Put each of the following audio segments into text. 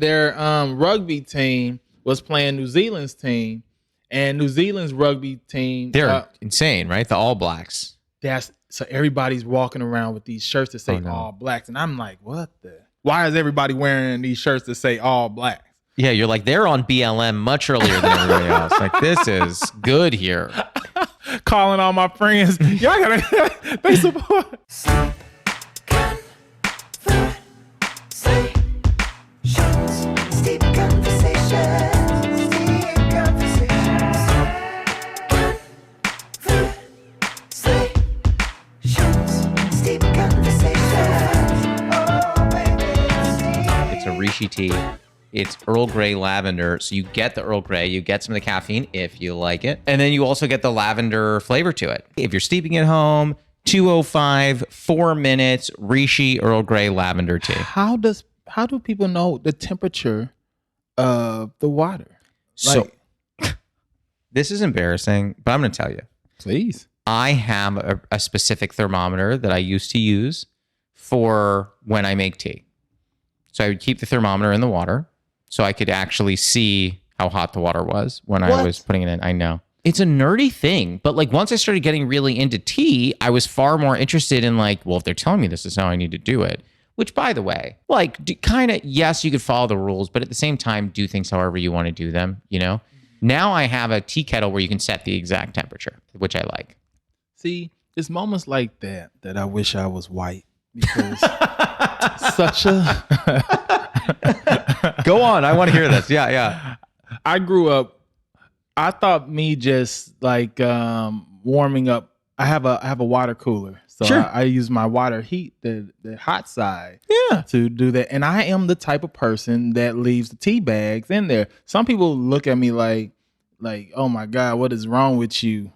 Their rugby team was playing New Zealand's team, and New Zealand's rugby team. They're insane, right? The All Blacks. So everybody's walking around with these shirts that say All Blacks, and I'm like, what the? Why is everybody wearing these shirts that say All Blacks? Yeah, you're like, they're on BLM much earlier than everybody else. Like, this is good here. Calling all my friends. Y'all gotta, they support. It's a Rishi tea. It's Earl Grey lavender. So you get the Earl Grey, you get some of the caffeine if you like it. And then you also get the lavender flavor to it. If you're steeping at home, 205, 4 minutes, Rishi Earl Grey lavender tea. How do people know the temperature of the water? So this is embarrassing, but I'm going to tell you. Please. I have a specific thermometer that I used to use for when I make tea. So I would keep the thermometer in the water so I could actually see how hot the water was when I was putting it in. I know. It's a nerdy thing, but like once I started getting really into tea, I was far more interested in like, well, if they're telling me this is how I need to do it, which by the way, like kind of, yes, you could follow the rules, but at the same time, do things however you want to do them, you know? Now I have a tea kettle where you can set the exact temperature, which I like. See, it's moments like that I wish I was white because such a... Go on. I want to hear this. Yeah. I grew up, I thought me just like warming up. I have a water cooler. So sure. I use my water heat, the hot side, to do that. And I am the type of person that leaves the tea bags in there. Some people look at me like, oh my God, what is wrong with you?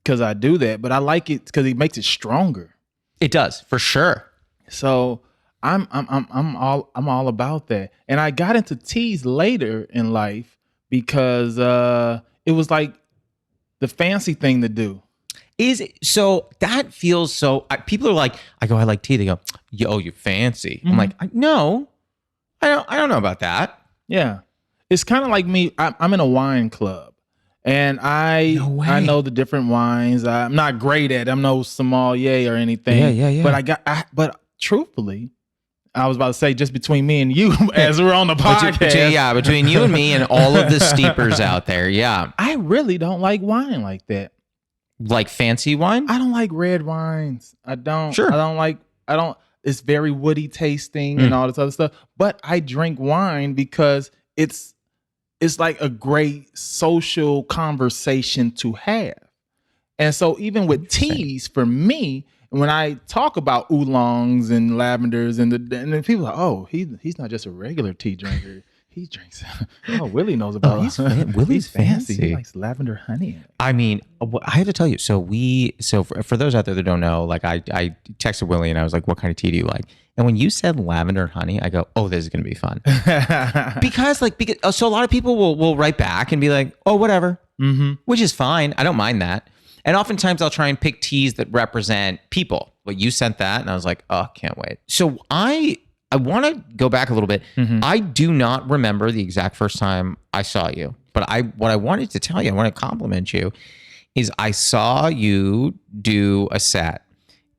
Because I do that, but I like it because it makes it stronger. It does, for sure. So I'm all about that. And I got into teas later in life because it was like the fancy thing to do. So that feels so. People are like, I like tea. They go, yo, you're fancy. Mm-hmm. I'm like, no, I don't know about that. Yeah, it's kind of like me. I'm in a wine club, and I know the different wines. I'm not great at it. I'm no sommelier or anything. Yeah. But truthfully, I was about to say just between me and you as we're on the podcast. Between you and me and all of the steepers out there. Yeah, I really don't like wine like that. Like fancy wine? I don't like red wines. I don't. Sure. I don't. It's very woody tasting and all this other stuff. But I drink wine because it's like a great social conversation to have. And so even with teas, for me, when I talk about oolongs and lavenders and the people are like, oh, he's not just a regular tea drinker. He drinks. Oh, Willie knows about it. Willie's fancy. He likes lavender honey. I mean, I have to tell you. So for those out there that don't know, like I texted Willie and I was like, "What kind of tea do you like?" And when you said lavender honey, I go, "Oh, this is gonna be fun." because so a lot of people will write back and be like, "Oh, whatever," which is fine. I don't mind that. And oftentimes I'll try and pick teas that represent people. But you sent that, and I was like, "Oh, can't wait." So I want to go back a little bit. Mm-hmm. I do not remember the exact first time I saw you, but what I wanted to tell you, I want to compliment you, is I saw you do a set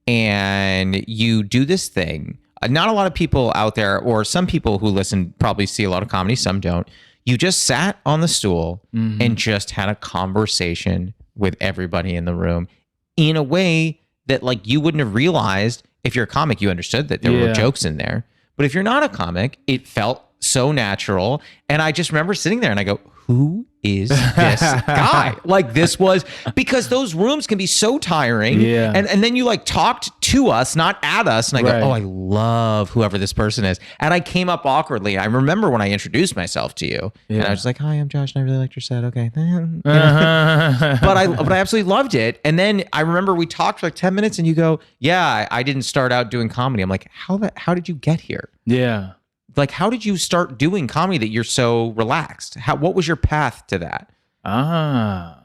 and you do this thing. Not a lot of people out there, or some people who listen probably see a lot of comedy, some don't. You just sat on the stool and just had a conversation with everybody in the room in a way that like you wouldn't have realized. If you're a comic, you understood that there were jokes in there. But if you're not a comic, it felt so natural. And I just remember sitting there and I go, who is this guy? Like this was, because those rooms can be so tiring. Yeah. And then you like talked to us, not at us. And I go, oh, I love whoever this person is. And I came up awkwardly. I remember when I introduced myself to you and I was like, hi, I'm Josh and I really liked your set. Okay. But I absolutely loved it. And then I remember we talked for like 10 minutes and you go, yeah, I didn't start out doing comedy. I'm like, how did you get here? Yeah. Like, how did you start doing comedy that you're so relaxed? What was your path to that? I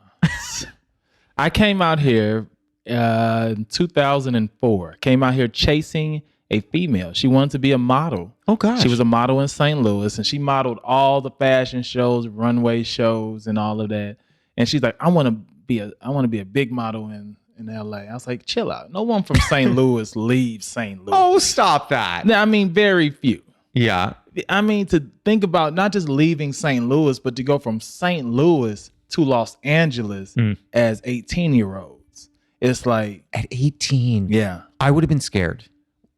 came out here in 2004. Came out here chasing a female. She wanted to be a model. Oh gosh. She was a model in St. Louis, and she modeled all the fashion shows, runway shows, and all of that. And she's like, I want to be a big model in LA. I was like, chill out. No one from St. Louis leaves St. Louis. Oh, stop that. No, I mean, very few. Yeah. I mean, to think about not just leaving St. Louis, but to go from St. Louis to Los Angeles as 18-year-olds. It's like, At 18. yeah. I would have been scared.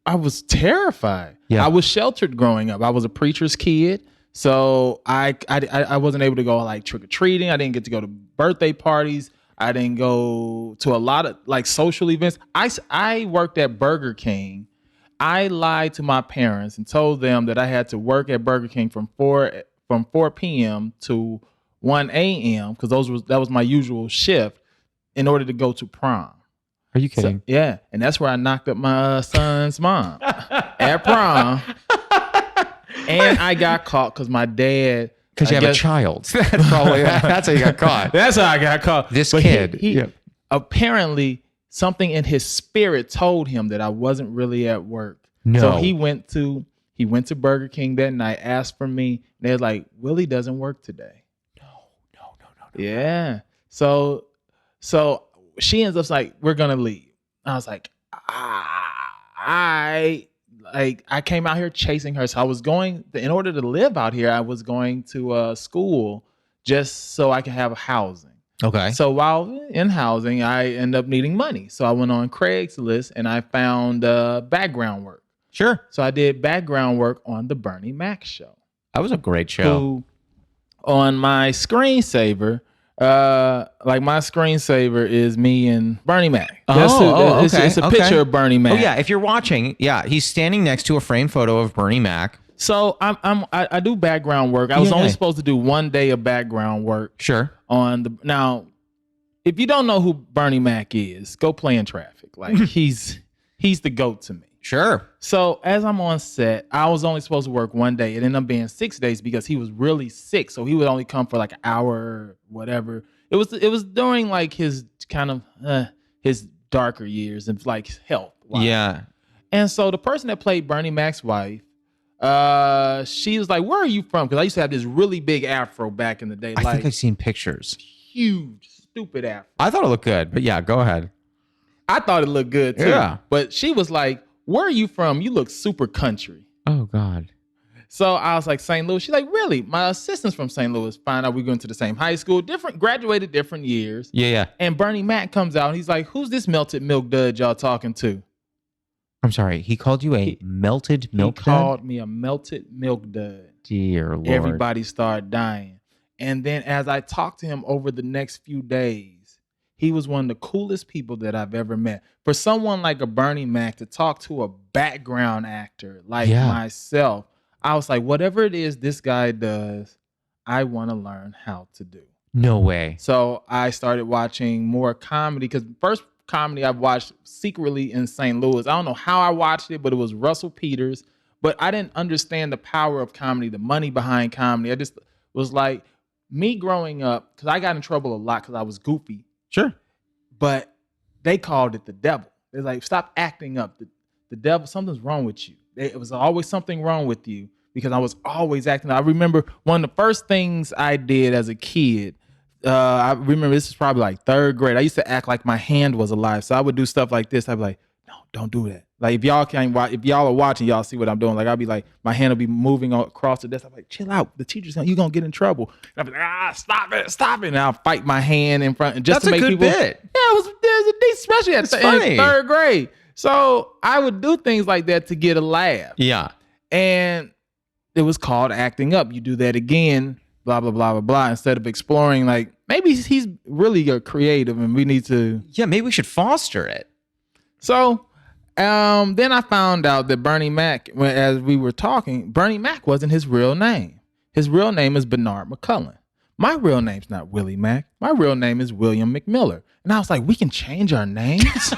I was terrified. Yeah. I was sheltered growing up. I was a preacher's kid. So I wasn't able to go like trick-or-treating. I didn't get to go to birthday parties. I didn't go to a lot of like social events. I worked at Burger King. I lied to my parents and told them that I had to work at Burger King from 4 p.m. to 1 a.m. because that was my usual shift in order to go to prom. Are you kidding? So, yeah, and that's where I knocked up my son's mom at prom. And I got caught because my dad. Because you have a child. That's probably that's how you got caught. That's how I got caught. This But kid. he apparently something in his spirit told him that I wasn't really at work. No. So he went to Burger King that night, asked for me, and they're like, Willie doesn't work today. No. Yeah. So she ends up like, we're gonna leave. I was like, I came out here chasing her. So I was going, in order to live out here, I was going to school just so I could have housing. Okay. So while in housing, I ended up needing money. So I went on Craigslist and I found background work. Sure. So I did background work on the Bernie Mac show. That was a great show. Who, on my screensaver, my screensaver is me and Bernie Mac. Okay. It's a picture of Bernie Mac. Oh yeah, if you're watching, he's standing next to a framed photo of Bernie Mac. So I do background work. I was only supposed to do 1 day of background work. Sure. Now, if you don't know who Bernie Mac is, go play in traffic. Like he's the GOAT to me. Sure. So as I'm on set, I was only supposed to work 1 day. It ended up being 6 days because he was really sick. So he would only come for like an hour, whatever. It was during like his kind of his darker years and like health. Yeah. And so the person that played Bernie Mac's wife, she was like, "Where are you from?" Because I used to have this really big afro back in the day. I think I've seen pictures. Huge, stupid afro. I thought it looked good, but yeah, go ahead. I thought it looked good too. Yeah. But she was like, "Where are you from? You look super country." Oh God. So I was like, St. Louis. She's like, "Really?" My assistant's from St. Louis. Find out we going to the same high school, graduated different years. Yeah. And Bernie Mac comes out and he's like, "Who's this melted milk dud y'all talking to?" I'm sorry. He called you a melted milk dud? He called me a melted milk dud. Dear Lord. Everybody started dying. And then as I talked to him over the next few days, he was one of the coolest people that I've ever met. For someone like a Bernie Mac to talk to a background actor like myself, I was like, whatever it is this guy does, I want to learn how to do. No way. So I started watching more comedy because first comedy I've watched secretly in St. Louis. I don't know how I watched it, but it was Russell Peters. But I didn't understand the power of comedy, the money behind comedy. I just was like, me growing up, because I got in trouble a lot because I was goofy. Sure. But they called it the devil. They're like, stop acting up. The devil, something's wrong with you. It was always something wrong with you because I was always acting up. I remember one of the first things I did as a kid, I remember this is probably like third grade. I used to act like my hand was alive. So I would do stuff like this. I'd be like, no, don't do that. Like if y'all can't watch, if y'all are watching, y'all see what I'm doing. Like I'll be like, my hand will be moving across the desk. I'm like, chill out. The teacher's you're gonna get in trouble. And I'll be like, stop it. And I'll fight my hand in front just That's to make a good people. bit. Yeah, it was a decent, especially in third grade. So I would do things like that to get a laugh. Yeah. And it was called acting up. You do that again, blah, blah, blah, blah, blah, instead of exploring like, maybe he's really a creative and we need to. Yeah, maybe we should foster it. So then I found out that Bernie Mac, as we were talking, Bernie Mac wasn't his real name. His real name is Bernard McCullen. My real name's not Willie Macc. My real name is William McMiller. And I was like, we can change our names?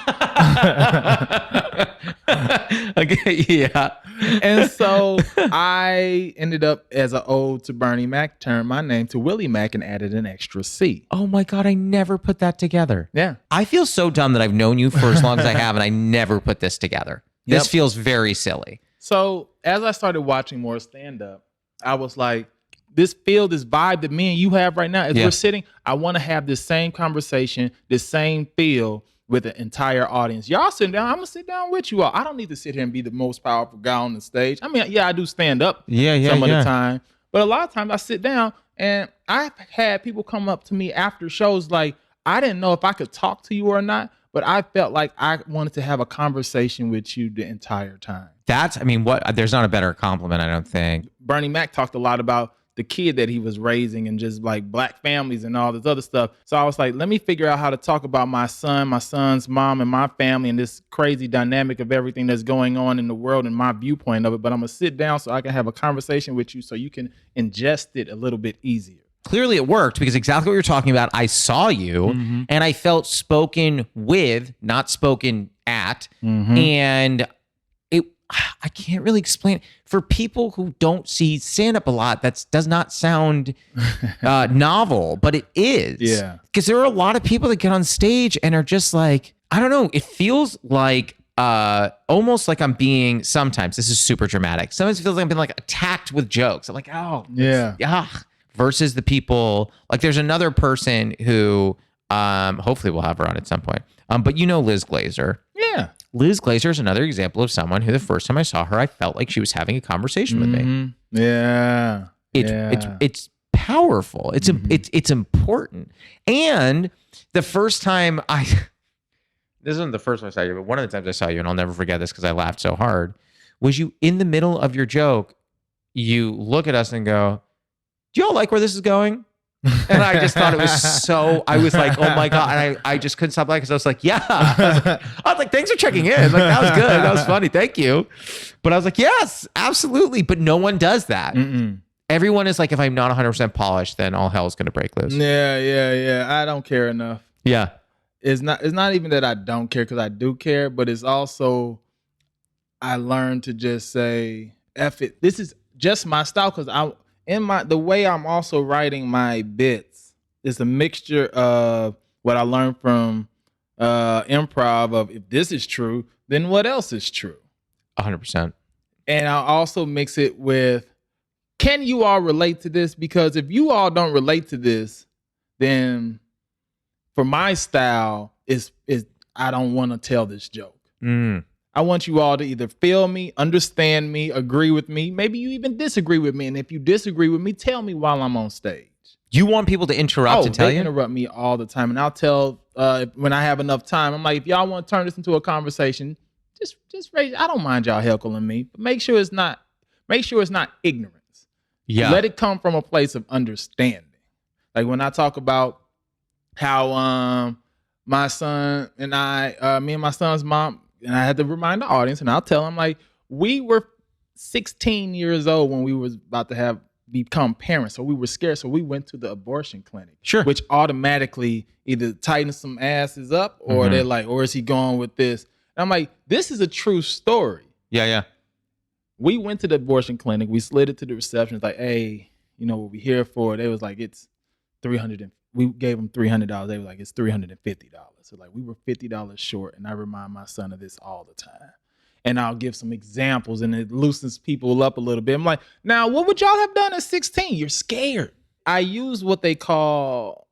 Okay, yeah. And so I ended up, as an ode to Bernie Mac, turned my name to Willie Macc and added an extra C. Oh my God, I never put that together. Yeah. I feel so dumb that I've known you for as long as I have and I never put this together. This feels very silly. So as I started watching more stand-up, I was like, this vibe that me and you have right now, as we're sitting, I want to have this same conversation, this same feel with the entire audience. Y'all sitting down, I'm going to sit down with you all. I don't need to sit here and be the most powerful guy on the stage. I mean, yeah, I do stand up some of the time. But a lot of times I sit down and I've had people come up to me after shows like, I didn't know if I could talk to you or not, but I felt like I wanted to have a conversation with you the entire time. There's not a better compliment, I don't think. Bernie Mac talked a lot about the kid that he was raising and just like black families and all this other stuff. So I was like, let me figure out how to talk about my son, my son's mom, and my family and this crazy dynamic of everything that's going on in the world and my viewpoint of it. But I'm going to sit down so I can have a conversation with you so you can ingest it a little bit easier. Clearly it worked because exactly what you're talking about, I saw you and I felt spoken with, not spoken at. And I can't really explain. For people who don't see stand-up a lot, that does not sound novel, but it is. Yeah. Because there are a lot of people that get on stage and are just like, I don't know, it feels like almost like I'm being, sometimes, this is super dramatic, sometimes it feels like I'm being like attacked with jokes. I'm like, oh. Yeah. Versus the people, like there's another person who, hopefully we'll have her on at some point, but you know Liz Glazer. Yeah. Liz Glazer is another example of someone who the first time I saw her, I felt like she was having a conversation with me. Yeah. It's powerful. It's important. And the first time this isn't the first time I saw you, but one of the times I saw you, and I'll never forget this because I laughed so hard, was you in the middle of your joke, you look at us and go, do y'all like where this is going? And I just thought it was I was like, oh my God. And I just couldn't stop laughing because I was like, yeah. I was like, thanks for checking in. Like, that was good. That was funny. Thank you. But I was like, yes, absolutely. But no one does that. Everyone is like, if I'm not 100% polished, then all hell is going to break loose. Yeah. I don't care enough. Yeah. It's not even that I don't care because I do care, but it's also, I learned to just say, F it. This is just my style because the way I'm also writing my bits is a mixture of what I learned from improv of if this is true, then what else is true? 100%. And I'll also mix it with, can you all relate to this? Because if you all don't relate to this, then for my style is I don't want to tell this joke. I want you all to either feel me, understand me, agree with me. Maybe you even disagree with me. And if you disagree with me, tell me while I'm on stage. You want people to interrupt and tell you? They interrupt me all the time. And I'll tell when I have enough time. I'm like, if y'all want to turn this into a conversation, just raise. I don't mind y'all heckling me, but make sure it's not ignorance. Yeah. Let it come from a place of understanding. Like when I talk about how my son and me and my son's mom, and I had to remind the audience, and I'll tell them, like, we were 16 years old when we was about to become parents. So we were scared. So we went to the abortion clinic. Sure. Which automatically either tightens some asses up or they're like, or is he going with this? And I'm like, this is a true story. Yeah. We went to the abortion clinic. We slid it to the reception. It's like, hey, you know what we here for? They was like, it's $300. We gave them $300. They were like, it's $350. So like we were $50 short. And I remind my son of this all the time. And I'll give some examples and it loosens people up a little bit. I'm like, now what would y'all have done at 16? You're scared. I use what I call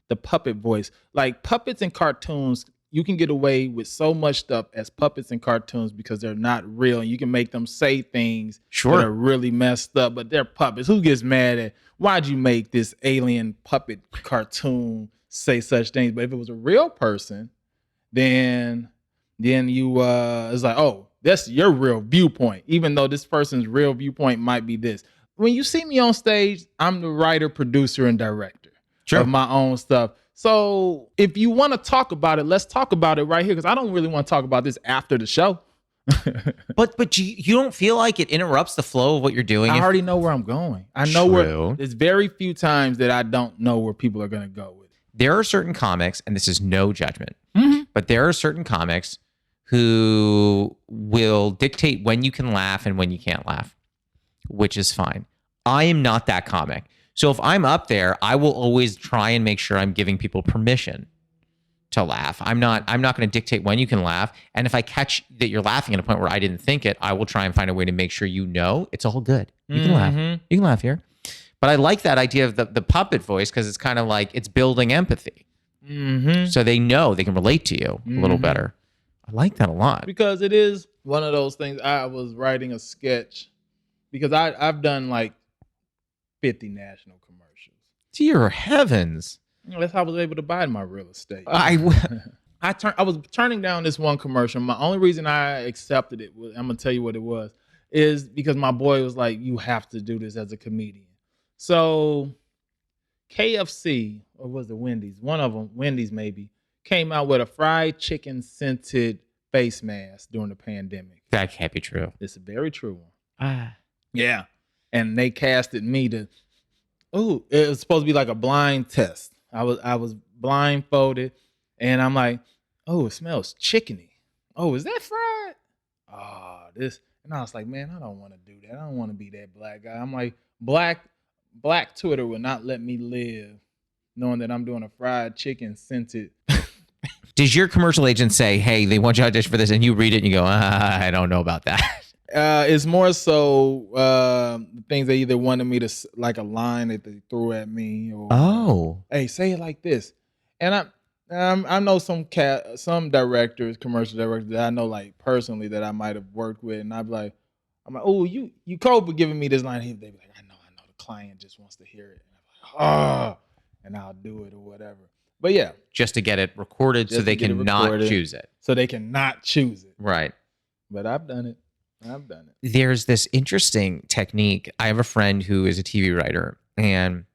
the puppet voice. Like puppets and cartoons, you can get away with so much stuff as puppets and cartoons because they're not real. And you can make them say things that are really messed up, but they're puppets. Who gets mad at, why'd you make this alien puppet cartoon say such things? But if it was a real person, then you it's like, oh, that's your real viewpoint, even though this person's real viewpoint might be this. When you see me on stage, I'm the writer, producer, and director of my own stuff. So if you want to talk about it, let's talk about it right here, because I don't really want to talk about this after the show. but you don't feel like it interrupts the flow of what you're doing? I already know where I'm going. I know where. There's very few times that I don't know where people are going to go with it. There are certain comics, and this is no judgment, but there are certain comics who will dictate when you can laugh and when you can't laugh, which is fine. I am not that comic. So if I'm up there, I will always try and make sure I'm giving people permission to laugh. I'm not going to dictate when you can laugh. And if I catch that you're laughing at a point where I didn't think it, I will try and find a way to make sure it's all good. You can laugh. You can laugh here. But I like that idea of the puppet voice because it's kind of like it's building empathy. So they know they can relate to you a little better. I like that a lot. Because it is one of those things. I was writing a sketch because I've done like 50 national commercials. Dear heavens. That's how I was able to buy my real estate. I was turning down this one commercial. My only reason I accepted it was, I'm gonna tell you what it was, is because my boy was like, "You have to do this as a comedian." So KFC, or was it Wendy's? One of them, Wendy's maybe, came out with a fried chicken scented face mask during the pandemic. That can't be true. It's a very true one. Yeah, and they casted me to. Oh, it was supposed to be like a blind test. I was blindfolded, and I'm like, oh, it smells chickeny. Oh, is that fried? Oh, this. And I was like, man, I don't want to do that. I don't want to be that black guy. I'm like, black Twitter will not let me live knowing that I'm doing a fried chicken scented. Does your commercial agent say, hey, they want you to audition for this, and you read it and you go, I don't know about that? It's more so things they either wanted me to, like a line that they threw at me, or hey, say it like this. And I know some directors, commercial directors that I know like personally that I might have worked with, and I'm like, oh, you cold for giving me this line. They be like, I know, the client just wants to hear it. And I'm like, and I'll do it or whatever. But yeah, just to get it recorded so they can not choose it. So they can not choose it. Right. But I've done it. There's this interesting technique. I have a friend who is a TV writer, and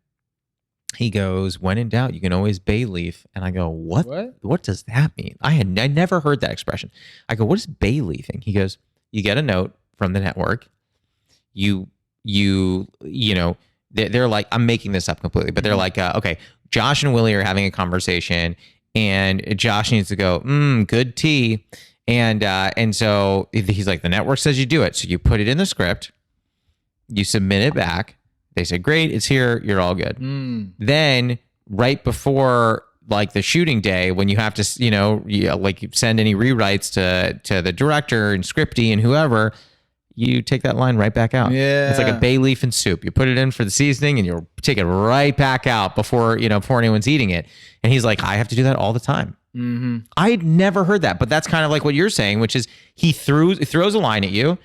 he goes, when in doubt, you can always bay leaf. And I go, what does that mean? I never heard that expression. I go, what is bay leafing? He goes, you get a note from the network. You know, they're like, I'm making this up completely, but they're like, okay, Josh and Willie are having a conversation, and Josh needs to go, good tea. And so he's like, the network says you do it. So you put it in the script, you submit it back. They say, great, it's here. You're all good. Then right before like the shooting day, when you have to, like send any rewrites to the director and scripty and whoever, you take that line right back out. Yeah. It's like a bay leaf in soup. You put it in for the seasoning and you'll take it right back out before anyone's eating it. And he's like, I have to do that all the time. I'd never heard that, but that's kind of like what you're saying, which is he throws a line at you,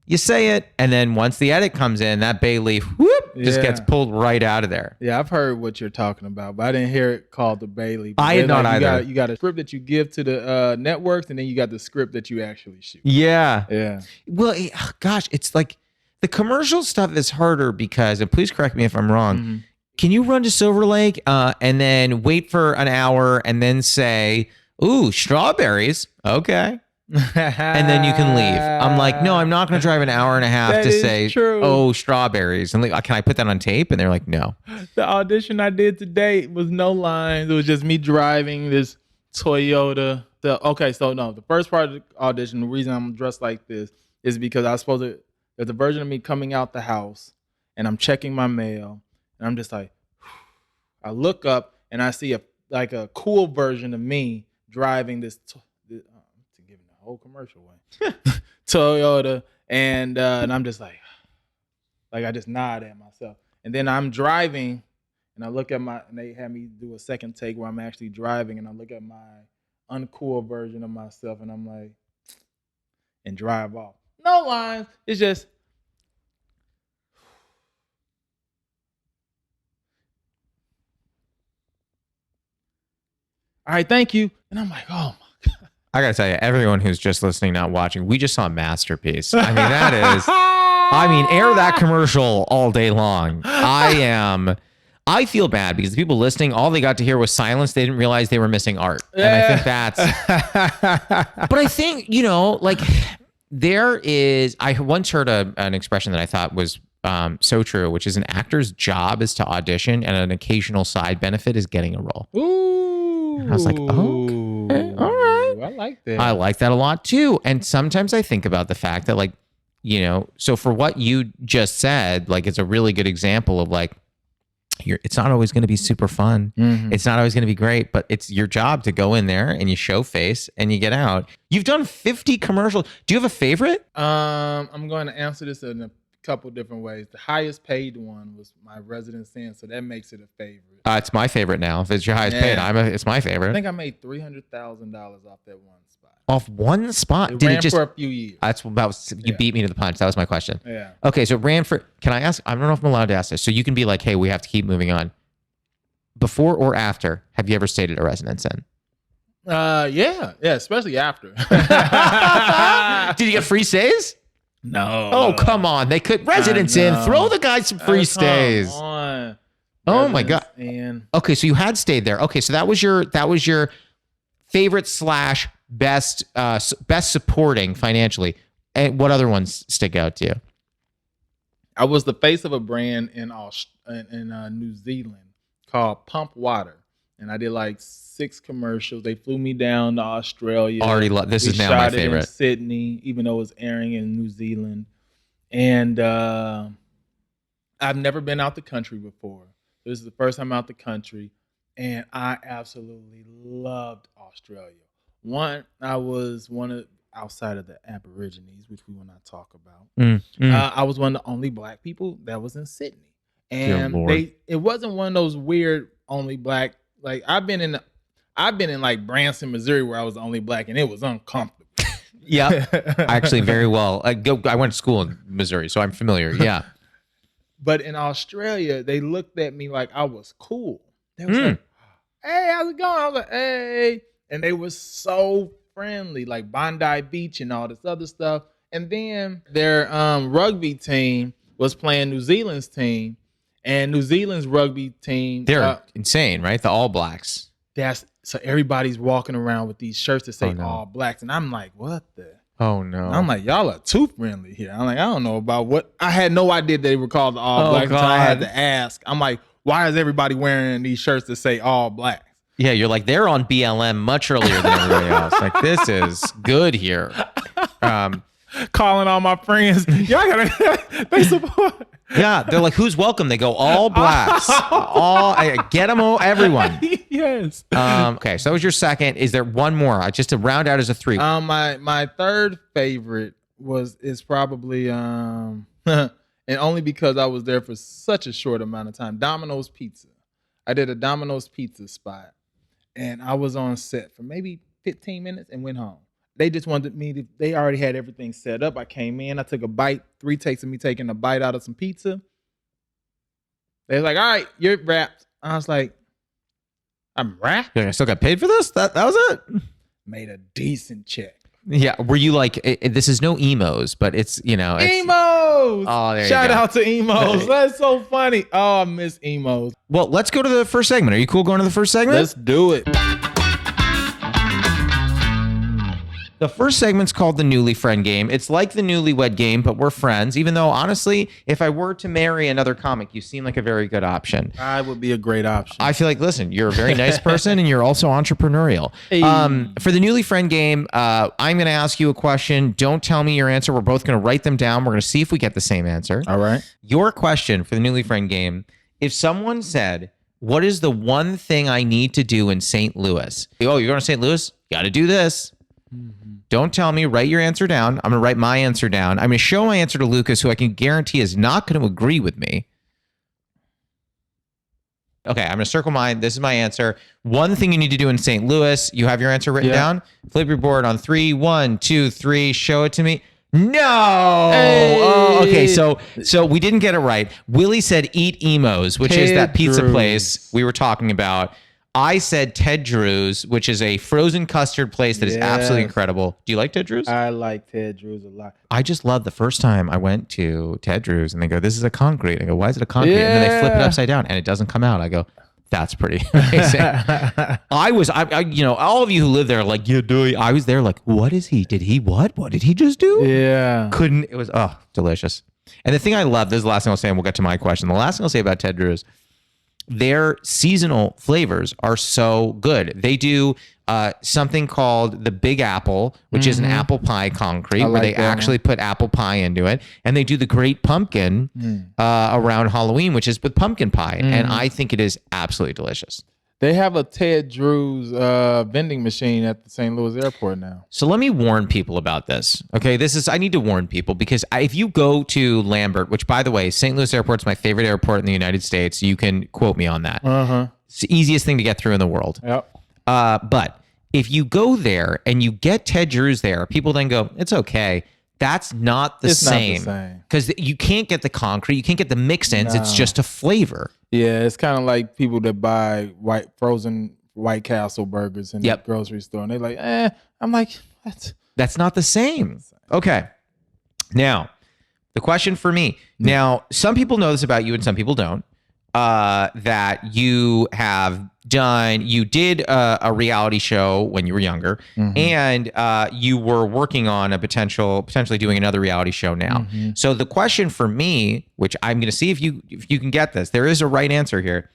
you say it, and then once the edit comes in, that bay leaf just gets pulled right out of there. Yeah, I've heard what you're talking about, but I didn't hear it called the bay leaf. I had not either. You got a script that you give to the networks, and then you got the script that you actually shoot. Yeah. Well, gosh, it's like the commercial stuff is harder because, and please correct me if I'm wrong, can you run to Silver Lake and then wait for an hour and then say, ooh, strawberries? Okay. And then you can leave. I'm like, no, I'm not going to drive an hour and a half to say, oh, strawberries. And like, can I put that on tape? And they're like, no. The audition I did today was no lines. It was just me driving this Toyota. The first part of the audition, the reason I'm dressed like this is because I was supposed to, there's a version of me coming out the house and I'm checking my mail. And I'm just like, I look up and I see a cool version of me driving this, giving the whole commercial away, Toyota, and I'm just like I just nod at myself, and then I'm driving, and I look at and they had me do a second take where I'm actually driving, and I look at my uncool version of myself, and I'm like, and drive off. No lines. It's just. All right, thank you. And I'm like, oh my God. I gotta tell you, everyone who's just listening, not watching, we just saw a masterpiece. I mean, that is, air that commercial all day long. I feel bad because the people listening, all they got to hear was silence. They didn't realize they were missing art. And I think that's, but I think, like I once heard an expression that I thought was so true, which is an actor's job is to audition and an occasional side benefit is getting a role. Ooh. I was like, oh, okay, all right. I like that. I like that a lot too. And sometimes I think about the fact that so for what you just said, like it's a really good example of like, it's not always going to be super fun. It's not always going to be great, but it's your job to go in there and you show face and you get out. You've done 50 commercials. Do you have a favorite? I'm going to answer this in a couple different ways. The highest paid one was my Resident Sin, so that makes it a favorite. It's my favorite now. If it's your highest paid, it's my favorite. I think I made $300,000 off that one spot. Off one spot? It ran for a few years. That's about, you beat me to the punch. That was my question. Yeah. Okay, so it ran for, can I ask, I don't know if I'm allowed to ask this, so you can be like, hey, we have to keep moving on. Before or after, have you ever stayed at a Residence Inn? Yeah, especially after. Did you get free stays? No. Oh, come on. They could, Residence Inn, throw the guy some free stays. Come on. Oh my God. Inn. Okay, so you had stayed there. Okay, so that was your favorite / best supporting financially. And what other ones stick out to you? I was the face of a brand in New Zealand called Pump Water, and I did like 6 commercials. They flew me down to Australia. This is now my favorite. In Sydney, even though it was airing in New Zealand, and I've never been out the country before. This is the first time out the country, and I absolutely loved Australia. I was outside of the Aborigines, which we will not talk about. I was one of the only black people that was in Sydney. And it wasn't one of those weird only black, like I've been in like Branson, Missouri, where I was the only black, and it was uncomfortable. Yeah, actually, very well. I went to school in Missouri, so I'm familiar. Yeah, but in Australia, they looked at me like I was cool. They was like, "Hey, how's it going?" I was like, "Hey," and they were so friendly, like Bondi Beach and all this other stuff. And then their rugby team was playing New Zealand's team. And New Zealand's rugby team, they're insane, right? The All Blacks. So everybody's walking around with these shirts that say All Blacks, and I'm like, what the? Oh no! I'm like, y'all are too friendly here. I'm like, I don't know about what. I had no idea they were called the All Blacks. Until I had to ask. I'm like, why is everybody wearing these shirts that say All Blacks? Yeah, you're like, they're on BLM much earlier than everybody else. Like, this is good here. Calling all my friends, y'all gotta, they support. Yeah, they're like, who's welcome? They go, All Blacks. Get them all, everyone. Yes. Okay, so that was your second. Is there one more? Just to round out as a 3. My third favorite is probably and only because I was there for such a short amount of time, Domino's Pizza. I did a Domino's Pizza spot, and I was on set for maybe 15 minutes and went home. They just wanted me to, they already had everything set up. I came in, I took a bite, 3 takes of me taking a bite out of some pizza. They was like, all right, you're wrapped. I was like, I'm wrapped? I still got paid for this? That was it? Made a decent check. Yeah, were you like, this is no emos, but it's, Emos! Oh, there Shout you go. out to emos. That's so funny. Oh, I miss emos. Well, let's go to the first segment. Are you cool going to the first segment? Let's do it. The first segment's called the Newly Friend Game. It's like the Newlywed Game, but we're friends. Even though, honestly, if I were to marry another comic, you seem like a very good option. I would be a great option. I feel like, listen, you're a very nice person, and you're also entrepreneurial. Hey. For the Newly Friend Game, I'm going to ask you a question. Don't tell me your answer. We're both going to write them down. We're going to see if we get the same answer. All right. Your question for the Newly Friend Game, if someone said, what is the one thing I need to do in St. Louis? Oh, you're going to St. Louis? Got to do this. Mm-hmm. Don't tell me. Write your answer down. I'm going to write my answer down. I'm going to show my answer to Lucas, who I can guarantee is not going to agree with me. Okay, I'm going to circle mine. This is my answer. One thing you need to do in St. Louis. You have your answer written down? Flip your board on 3. 1, 2, 3. Show it to me. No. Hey. Oh, okay. So we didn't get it right. Willie said Eat Emos, which is that pizza place we were talking about. I said Ted Drew's, which is a frozen custard place that is absolutely incredible. Do you like Ted Drew's? I like Ted Drew's a lot. I just love the first time I went to Ted Drew's and they go, this is a concrete. I go, why is it a concrete? And then they flip it upside down and it doesn't come out. I go, that's pretty amazing. I all of you who live there are like, yeah, I was there like, what is he? Did he what? What did he just do? Yeah. It was, delicious. And the thing I love, this is the last thing I'll say, and we'll get to my question. The last thing I'll say about Ted Drew's, their seasonal flavors are so good. They do something called the Big Apple, which is an apple pie concrete where they actually put apple pie into it. And they do the Great Pumpkin around Halloween, which is with pumpkin pie. And I think it is absolutely delicious. They have a Ted Drew's vending machine at the St. Louis airport now. So let me warn people about this. Okay, I need to warn people because if you go to Lambert, which by the way, St. Louis airport's my favorite airport in the United States. You can quote me on that. It's the easiest thing to get through in the world. Yep. But if you go there and you get Ted Drew's there, people then go, it's okay. That's not the same. Because you can't get the concrete. You can't get the mix-ins. No. It's just a flavor. Yeah, it's kind of like people that buy frozen White Castle burgers in the grocery store. And they're like, I'm like, what? That's not the same. Okay. Now, the question for me. Now, some people know this about you and some people don't. That you did a reality show when you were younger, and you were working on potentially doing another reality show now. So the question for me, which I'm going to see if you can get this, there is a right answer here.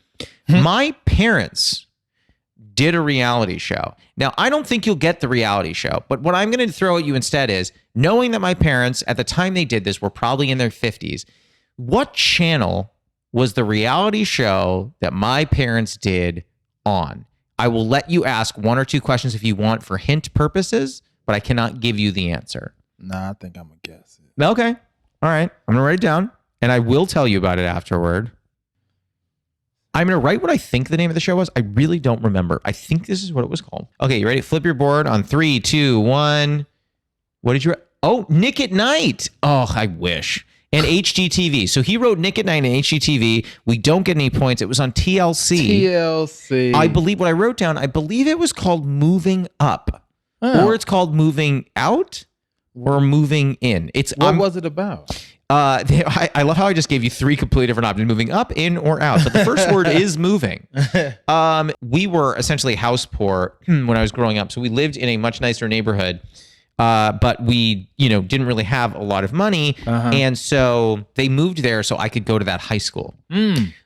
My parents did a reality show. Now, I don't think you'll get the reality show, but what I'm going to throw at you instead is, knowing that my parents at the time they did this were probably in their 50s, what channel was the reality show that my parents did on? I will let you ask one or two questions if you want for hint purposes, but I cannot give you the answer. Nah, I think I'm going to guess it. Okay. All right. I'm going to write it down, and I will tell you about it afterward. I'm going to write what I think the name of the show was. I really don't remember. I think this is what it was called. Okay, you ready? Flip your board on 3, 2, 1. What did you write? Oh, Nick at Night. Oh, I wish. And HGTV. So he wrote Nick at Night and HGTV. We don't get any points. It was on TLC. I believe what I wrote down, I believe it was called Moving Up. Or it's called Moving Out or Moving In. What was it about? I love how I just gave you 3 completely different options: moving up, in, or out. But the first word is moving. We were essentially house poor when I was growing up. So we lived in a much nicer neighborhood. But we, didn't really have a lot of money. And so they moved there so I could go to that high school.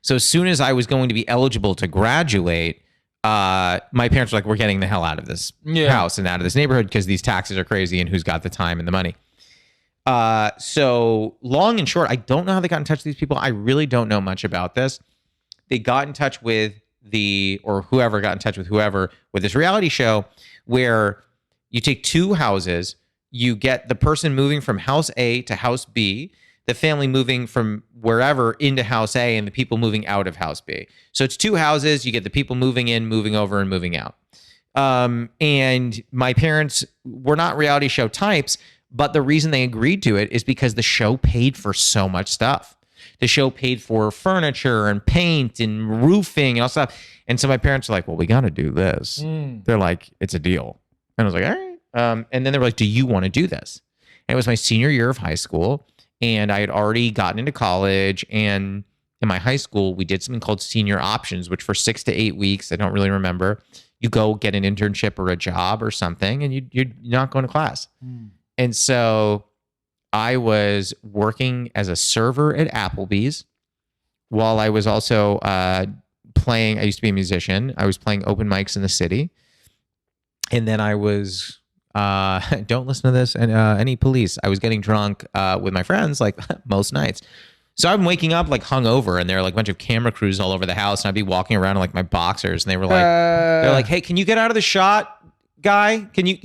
So as soon as I was going to be eligible to graduate, my parents were like, we're getting the hell out of this house and out of this neighborhood because these taxes are crazy and who's got the time and the money. So long and short, I don't know how they got in touch with these people. I really don't know much about this. They got in touch with whoever got in touch with whoever with this reality show where you take 2 houses, you get the person moving from house A to house B, the family moving from wherever into house A, and the people moving out of house B. So it's 2 houses, you get the people moving in, moving over, and moving out. And my parents were not reality show types, but the reason they agreed to it is because the show paid for so much stuff. The show paid for furniture and paint and roofing and all stuff. And so my parents were like, well, we got to do this. They're like, it's a deal. And I was like, all right. And then they were like, do you want to do this? And it was my senior year of high school. And I had already gotten into college. And in my high school, we did something called senior options, which for 6 to 8 weeks, I don't really remember, you go get an internship or a job or something, and you're not going to class. And so I was working as a server at Applebee's while I was also playing. I used to be a musician. I was playing open mics in the city. And then I was, don't listen to this, and any police. I was getting drunk with my friends like most nights. So I'm waking up like hungover, and there are like a bunch of camera crews all over the house, and I'd be walking around in like my boxers, and they were like, they're like, hey, can you get out of the shot, guy? Can you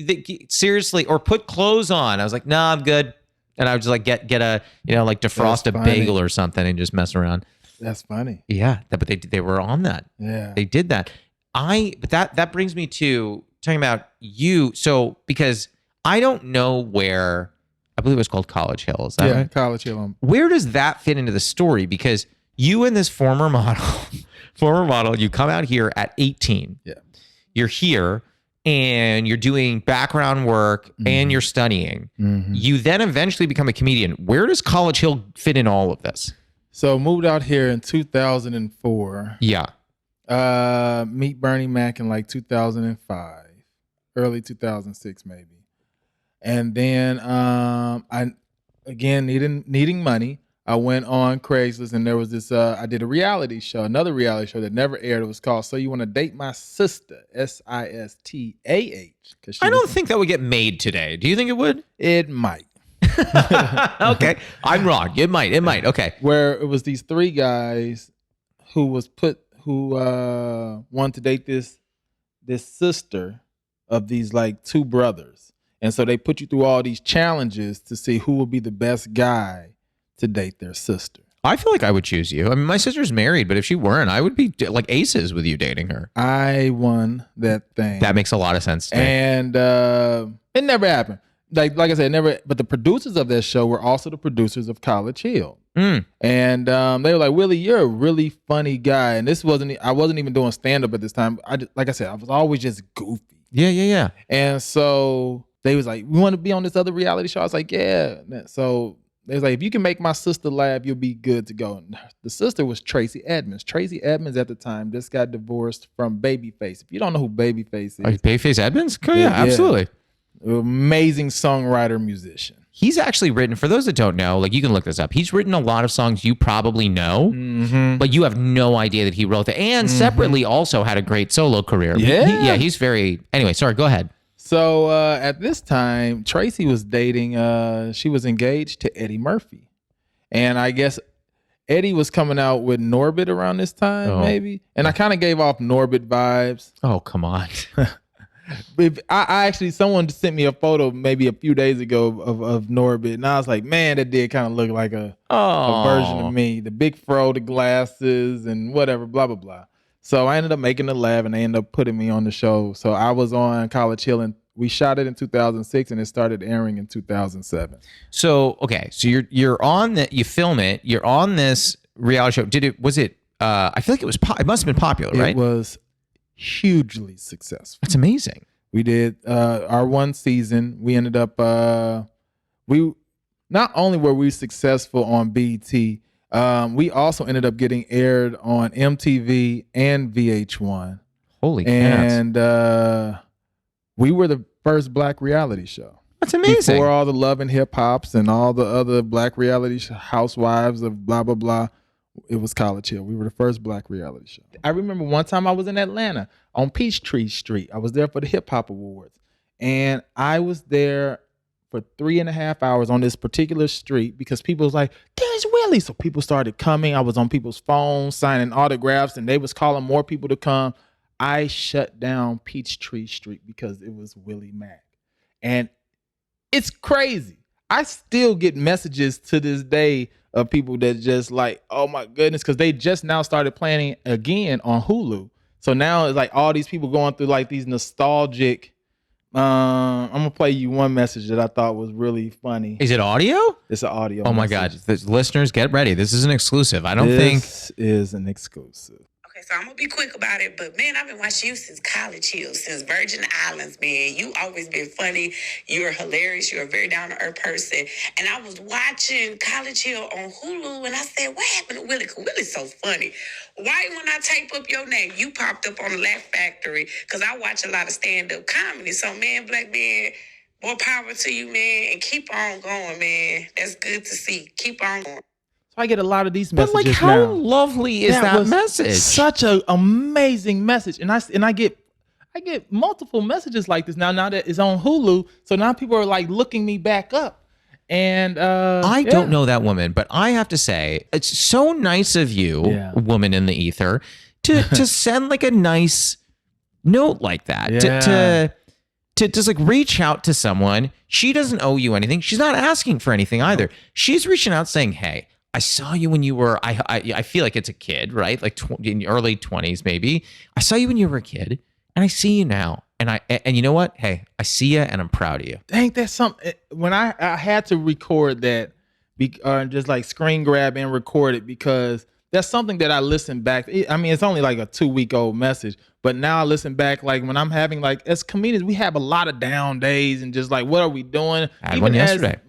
seriously, or put clothes on? I was like, no, I'm good. And I would just like get a, like defrost a bagel or something and just mess around. That's funny. Yeah, but they were on that. Yeah, they did that. But that brings me to talking about you. So because I don't know where, I believe it was called College Hill. Is that right? College Hill. Where does that fit into the story? Because you and this former model, you come out here at 18. Yeah. You're here and you're doing background work and you're studying. You then eventually become a comedian. Where does College Hill fit in all of this? So moved out here in 2004. Yeah. Meet Bernie Mac in like 2005, early 2006 maybe. And then I again needing money. I went on Craigslist and there was this. I did a reality show, another reality show that never aired. It was called "So You Want to Date My Sister?" Sistah. Because I don't think that would get made today. Do you think it would? it might. Okay, I'm wrong. It might. Okay. Where it was these three guys who wanted to date this sister of these like two brothers, and so they put you through all these challenges to see who will be the best guy to date their sister. I feel like I would choose you. I mean, my sister's married, but if she weren't, I would be like aces with you dating her. I won that thing. That makes a lot of sense to me. And it never happened. Like I said, it never. But the producers of that show were also the producers of College Hill. And they were like, Willie, you're a really funny guy. And I wasn't even doing stand up at this time. Like I said, I was always just goofy. Yeah. And so they was like, we want to be on this other reality show. I was like, yeah. So they was like, if you can make my sister laugh, you'll be good to go. And the sister was Tracy Edmonds. Tracy Edmonds at the time just got divorced from Babyface. If you don't know who Babyface is. Babyface Edmonds? Yeah, absolutely. Amazing songwriter, musician. He's actually written, for those that don't know, like you can look this up. He's written a lot of songs you probably know, but you have no idea that he wrote them. And separately also had a great solo career. Yeah. He's very, anyway, sorry, go ahead. So at this time, Tracy was dating, she was engaged to Eddie Murphy. And I guess Eddie was coming out with Norbit around this time, maybe. And I kind of gave off Norbit vibes. Oh, come on. I actually, someone sent me a photo maybe a few days ago of Norbit, and I was like, man, that did kind of look like a version of me. The big fro, the glasses, and whatever, blah, blah, blah. So I ended up making the lab, and they ended up putting me on the show. So I was on College Hill, and we shot it in 2006, and it started airing in 2007. So, okay, so you're on that, you film it, you're on this reality show. I feel like it must have been popular, right? It was hugely successful. That's amazing. We did our one season. We ended up we not only were we successful on BET, we also ended up getting aired on MTV and VH1. Holy cats. And we were the first black reality show. That's amazing. Before all the Love and Hip Hops and all the other black reality housewives of blah blah blah. It was College Hill. We were the first black reality show. I remember one time I was in Atlanta on Peachtree Street. I was there for the Hip Hop Awards. And I was there for 3.5 hours on this particular street because people was like, there's Willie. So people started coming. I was on people's phones signing autographs and they was calling more people to come. I shut down Peachtree Street because it was Willie Macc. And it's crazy. I still get messages to this day of people that just like, oh my goodness, because they just now started playing again on Hulu. So now it's like all these people going through like these nostalgic. I'm gonna play you one message that I thought was really funny. Is it audio? It's an audio. Oh my God, listeners, get ready. This is an exclusive. This is an exclusive. Okay, so I'm gonna be quick about it, but man, I've been watching you since College Hill, since Virgin Islands, man. You always been funny. You're hilarious. You're a very down to earth person. And I was watching College Hill on Hulu, and I said, "What happened to Willie? 'Cause Willie's so funny. Why, when I type up your name, you popped up on the Laugh Factory? Because I watch a lot of stand up comedy. So, man, black man, more power to you, man, and keep on going, man. That's good to see. Keep on going." So I get a lot of these messages. But like, how lovely is that message? Such an amazing message, and I get multiple messages like this now that it's on Hulu. So now people are like looking me back up, and I don't know that woman, but I have to say it's so nice of you, woman in the ether, to send like a nice note like that. To just like reach out to someone. She doesn't owe you anything. She's not asking for anything either. She's reaching out saying, "Hey, I saw you when you were," I feel like it's a kid, right? Like in your early 20s, maybe. "I saw you when you were a kid, and I see you now. And you know what? Hey, I see you, and I'm proud of you." Dang, that's something. When I had to record that, just like screen grab and record it, because that's something that I listen back. I mean, it's only like a 2-week-old message, but now I listen back, like when I'm having, like, as comedians, we have a lot of down days and just like, what are we doing? I had one yesterday.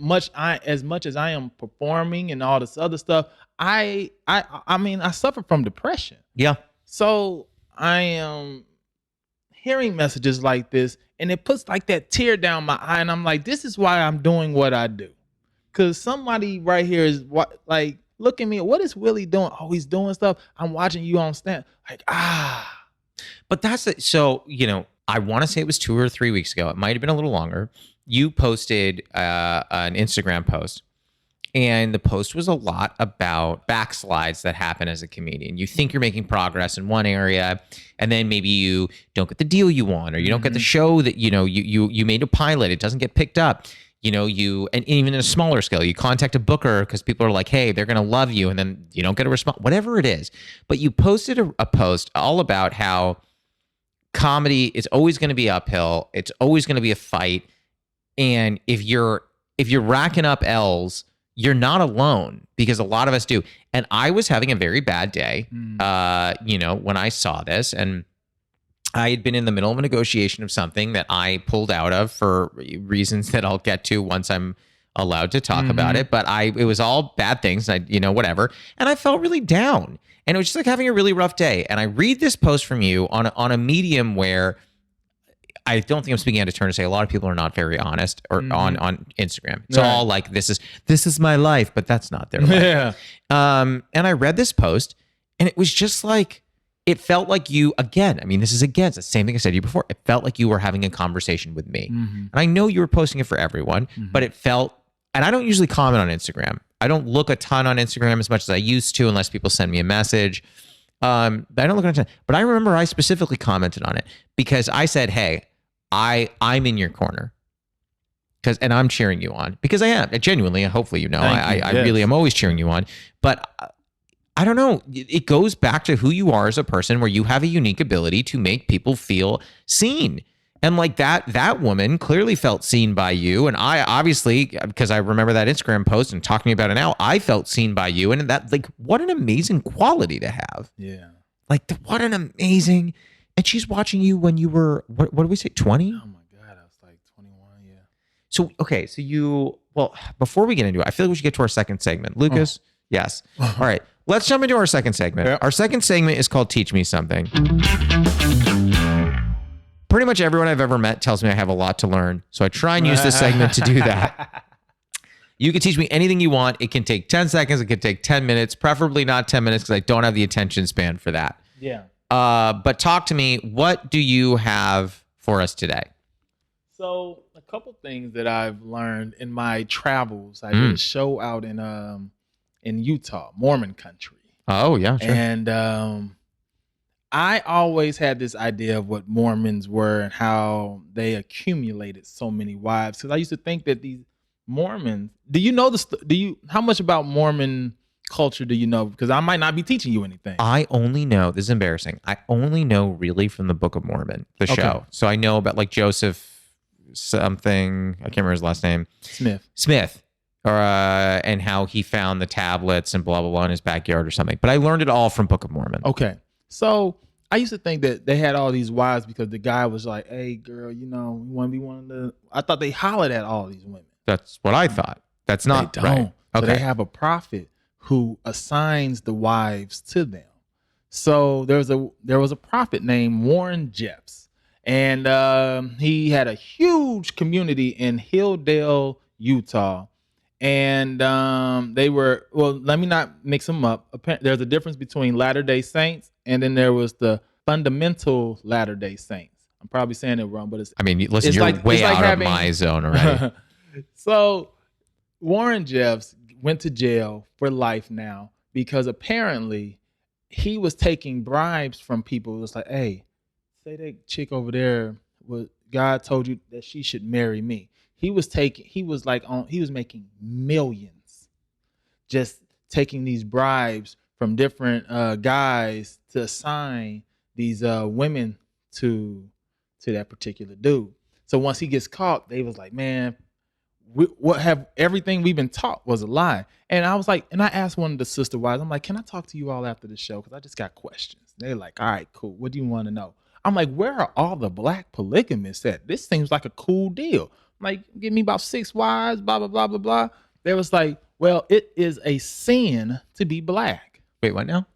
As much as I am performing and all this other stuff, I mean, I suffer from depression. Yeah. So I am hearing messages like this, and it puts like that tear down my eye, and I'm like, this is why I'm doing what I do. Because somebody right here is what, like, look at me. What is Willie doing? Oh, he's doing stuff. I'm watching you on stand. Like, But that's it. So, I want to say it was 2 or 3 weeks ago. It might have been a little longer. You posted an Instagram post, and the post was a lot about backslides that happen as a comedian. You think you're making progress in one area, and then maybe you don't get the deal you want, or you don't get the show that you made a pilot. It doesn't get picked up. And even in a smaller scale, you contact a booker because people are like, hey, they're going to love you. And then you don't get a response, whatever it is. But you posted a post all about how comedy is always going to be uphill. It's always going to be a fight. And if you're racking up L's, you're not alone, because a lot of us do. And I was having a very bad day, when I saw this, and I had been in the middle of a negotiation of something that I pulled out of for reasons that I'll get to once I'm allowed to talk about it. But it was all bad things, whatever. And I felt really down, and it was just like having a really rough day. And I read this post from you on a medium where I don't think I'm speaking out of turn to say a lot of people are not very honest or on Instagram. It's all like, this is my life, but that's not their life. Yeah. And I read this post, and it was just like, it felt like you, again, it's the same thing I said to you before. It felt like you were having a conversation with me. And I know you were posting it for everyone, but it felt, and I don't usually comment on Instagram. I don't look a ton on Instagram as much as I used to, unless people send me a message. But I don't look at it. But I remember I specifically commented on it because I said, hey, I'm in your corner. And I'm cheering you on, because I am genuinely, and hopefully, I really am always cheering you on. But I don't know. It goes back to who you are as a person, where you have a unique ability to make people feel seen. And like that woman clearly felt seen by you. And I obviously, because I remember that Instagram post and talking about it now, I felt seen by you. And that, like, what an amazing quality to have. Yeah. Like, what an amazing, and she's watching you when you were, what did we say, 20? Oh my God, I was like 21, yeah. So, okay, before we get into it, I feel like we should get to our second segment. Lucas? Yes. All right. Let's jump into our second segment. Yeah. Our second segment is called Teach Me Something. Pretty much everyone I've ever met tells me I have a lot to learn, so I try and use this segment to do that. You can teach me anything you want. It can take 10 seconds. It can take 10 minutes, preferably not 10 minutes, because I don't have the attention span for that. Yeah. But talk to me. What do you have for us today? So a couple things that I've learned in my travels. I did a show out in Utah, Mormon country. Oh, yeah, sure. And I always had this idea of what Mormons were and how they accumulated so many wives. Because I used to think that these Mormons, how much about Mormon culture do you know? Because I might not be teaching you anything. I only know, this is embarrassing, I only know really from the Book of Mormon, the show. So I know about like Joseph something, I can't remember his last name. Smith. And how he found the tablets and blah, blah, blah in his backyard or something. But I learned it all from Book of Mormon. Okay. So I used to think that they had all these wives because the guy was like, hey, girl, you want to be one of the... I thought they hollered at all these women. That's what I thought. That's not they don't. right. So Okay. they have a prophet who assigns the wives to them. So there was a prophet named Warren Jeffs, and he had a huge community in Hilldale, Utah. And they were, well, let me not mix them up. There's a difference between Latter-day Saints, and then there was the fundamental Latter-day Saints. I'm probably saying it wrong, but listen, you're way out of my zone already. So Warren Jeffs went to jail for life now because apparently he was taking bribes from people. It was like, hey, say that chick over there, God told you that she should marry me. He was making millions just taking these bribes from different guys to assign these women to that particular dude. So once he gets caught, they was like, man, everything we've been taught was a lie. And I was like, and I asked one of the sister wives, I'm like, can I talk to you all after the show? Because I just got questions. They're like, all right, cool. What do you want to know? I'm like, where are all the black polygamists at? This seems like a cool deal. I'm like, give me about 6 wives, blah, blah, blah, blah, blah. They was like, well, it is a sin to be black. Wait, what now?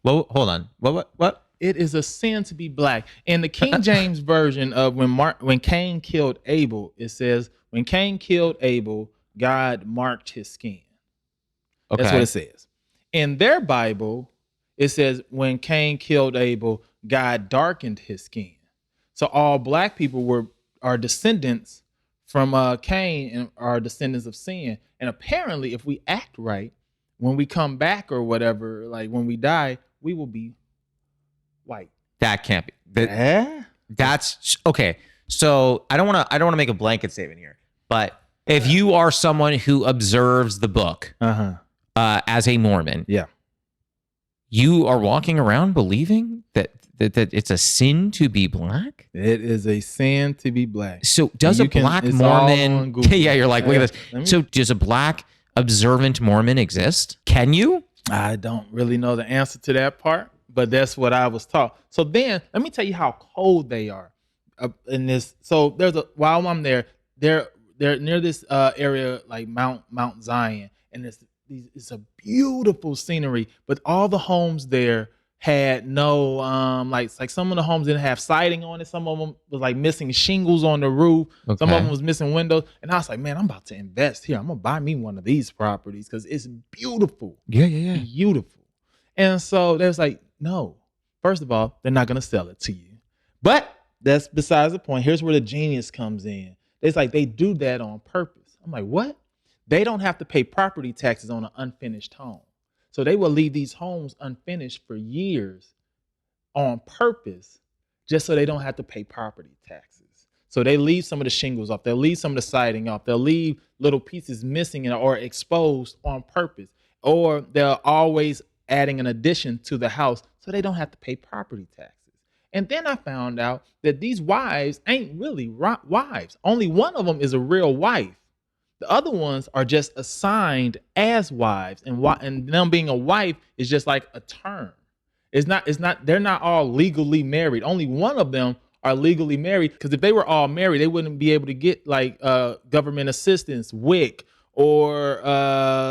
Well, hold on. What? It is a sin to be black. In the King James version of when Cain killed Abel, it says, when Cain killed Abel, God marked his skin. Okay. That's what it says. In their Bible, it says when Cain killed Abel, God darkened his skin. So all black people are descendants from Cain and are descendants of sin. And apparently, if we act right, when we come back or whatever, like when we die, we will be white. That can't be. That's okay. So I don't want to make a blanket statement here, but if you are someone who observes the book as a Mormon, you are walking around believing that it's a sin to be black. It is a sin to be black. So does a black Mormon? Yeah, you're like, look at this. So does a black observant Mormon exist? Can you? I don't really know the answer to that part, but that's what I was taught. So then let me tell you how cold they are in this. So while I'm there, they're near this area like Mount Zion, and it's a beautiful scenery, but all the homes there had no like some of the homes didn't have siding on it. Some of them was like missing shingles on the roof. Okay. Some of them was missing windows. And I was like, man, I'm about to invest here. I'm gonna buy me one of these properties because it's beautiful. Yeah. Beautiful. And so they was like, no, first of all, they're not gonna sell it to you. But that's besides the point. Here's where the genius comes in. It's like they do that on purpose. I'm like, what? They don't have to pay property taxes on an unfinished home. So they will leave these homes unfinished for years on purpose, just so they don't have to pay property taxes. So they leave some of the shingles off. They'll leave some of the siding off. They'll leave little pieces missing or exposed on purpose. Or they're always adding an addition to the house so they don't have to pay property taxes. And then I found out that these wives ain't really wives. Only one of them is a real wife. The other ones are just assigned as wives, and them being a wife is just like a term. It's not. They're not all legally married. Only one of them are legally married, because if they were all married, they wouldn't be able to get like government assistance, WIC, or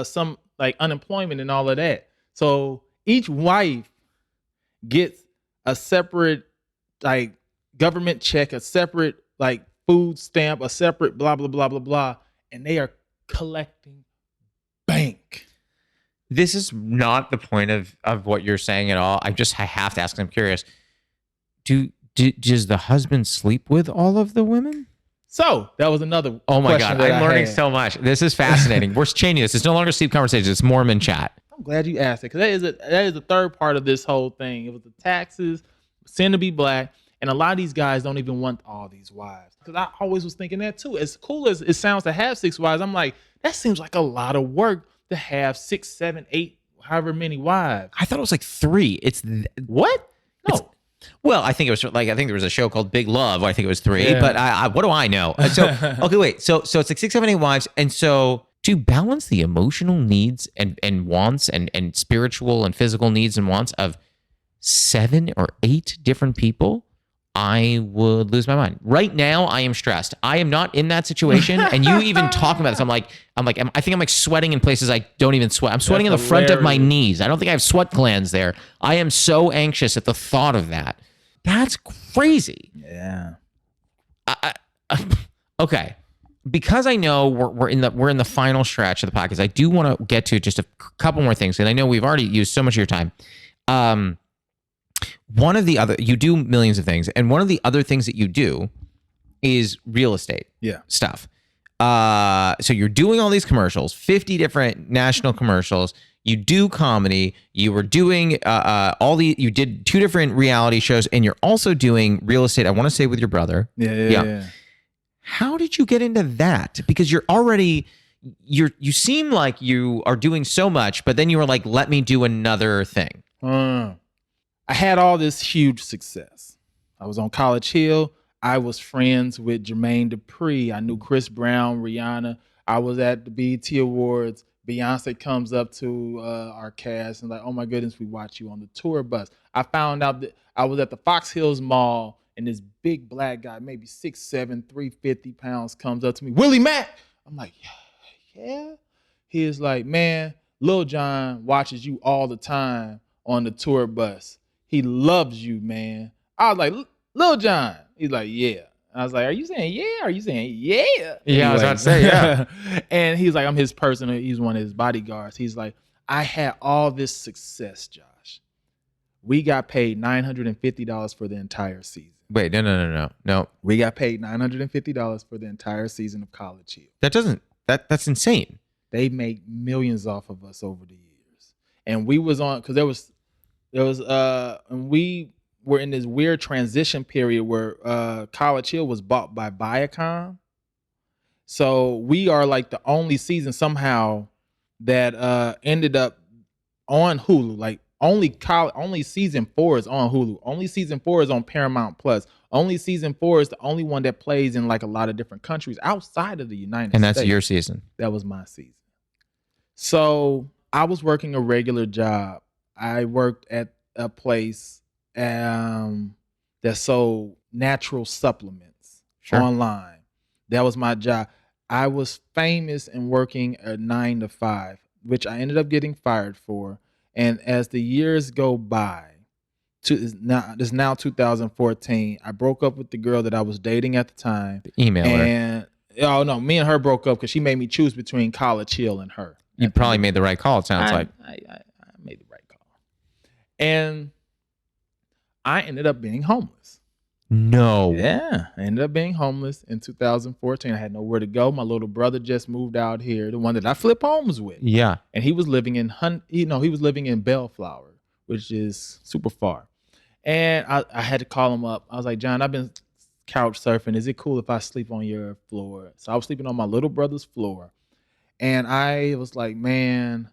some like unemployment and all of that. So each wife gets a separate like government check, a separate like food stamp, a separate blah blah blah blah blah. And they are collecting bank. This is not the point of what you're saying at all. I have to ask. I'm curious. Does the husband sleep with all of the women? So that was another. Oh my God, I'm learning so much. This is fascinating. We're changing this. It's no longer sleep conversations. It's Mormon chat. I'm glad you asked it, because that is the third part of this whole thing. It was the taxes, sin to be black. And a lot of these guys don't even want all these wives. Because I always was thinking that too. As cool as it sounds to have 6 wives, I'm like, that seems like a lot of work to have 6, 7, 8, however many wives. I thought it was like 3. What? No. Well, I think there was a show called Big Love. I think it was 3. Yeah. But what do I know? So okay, wait. So it's like 6, 7, 8 wives, and so to balance the emotional needs and wants and spiritual and physical needs and wants of 7 or 8 different people, I would lose my mind. Right now, I am stressed. I am not in that situation. And you even talking about this, I'm like, I think I'm like sweating in places I don't even sweat. I'm sweating in the front of my knees. I don't think I have sweat glands there. I am so anxious at the thought of that. That's crazy. Yeah. Okay. Because I know we're in the final stretch of the podcast, I do want to get to just a couple more things. And I know we've already used so much of your time. One of the other, you do millions of things, and one of the other things that you do is real estate stuff. So you're doing all these commercials, 50 different national commercials. You do comedy. You were doing you did 2 different reality shows, and you're also doing real estate. I want to say with your brother. Yeah. How did you get into that? Because you seem like you are doing so much, but then you were like, let me do another thing. I had all this huge success. I was on College Hill. I was friends with Jermaine Dupri. I knew Chris Brown, Rihanna. I was at the BET Awards. Beyonce comes up to our cast and like, oh my goodness, we watch you on the tour bus. I found out that I was at the Fox Hills Mall, and this big black guy, maybe 6'7", 350 pounds, comes up to me, Willie Macc. I'm like, yeah. He is like, man, Lil Jon watches you all the time on the tour bus. He loves you, man. I was like, Lil Jon. He's like, yeah. I was like, are you saying yeah? Are you saying yeah? Yeah, I was about to say yeah. And he's like, I'm his person. He's one of his bodyguards. He's like, I had all this success, Josh. We got paid $950 for the entire season. Wait, no. We got paid $950 for the entire season of College Hill. That's insane. They make millions off of us over the years. And we was on, because and we were in this weird transition period where College Hill was bought by Viacom. So we are like the only season somehow that ended up on Hulu. Like only season 4 is on Hulu. Only season 4 is on Paramount Plus. Only season 4 is the only one that plays in like a lot of different countries outside of the United States. And that's your season. That was my season. So I was working a regular job. I worked at a place that sold natural supplements online. That was my job. I was famous and working a 9 to 5, which I ended up getting fired for. And as the years go by, it's now 2014. I broke up with the girl that I was dating at the time. Email her. And oh no, me and her broke up because she made me choose between College Hill and her. You probably made the right call. It sounds like I made the right call, and I ended up being homeless. No. Yeah, I ended up being homeless in 2014. I had nowhere to go. My little brother just moved out here, the one that I flip homes with. Yeah, and he was living in he was living in Bellflower, which is super far. And I had to call him up. I was like, John, I've been couch surfing. Is it cool if I sleep on your floor? So I was sleeping on my little brother's floor. And I was like, man,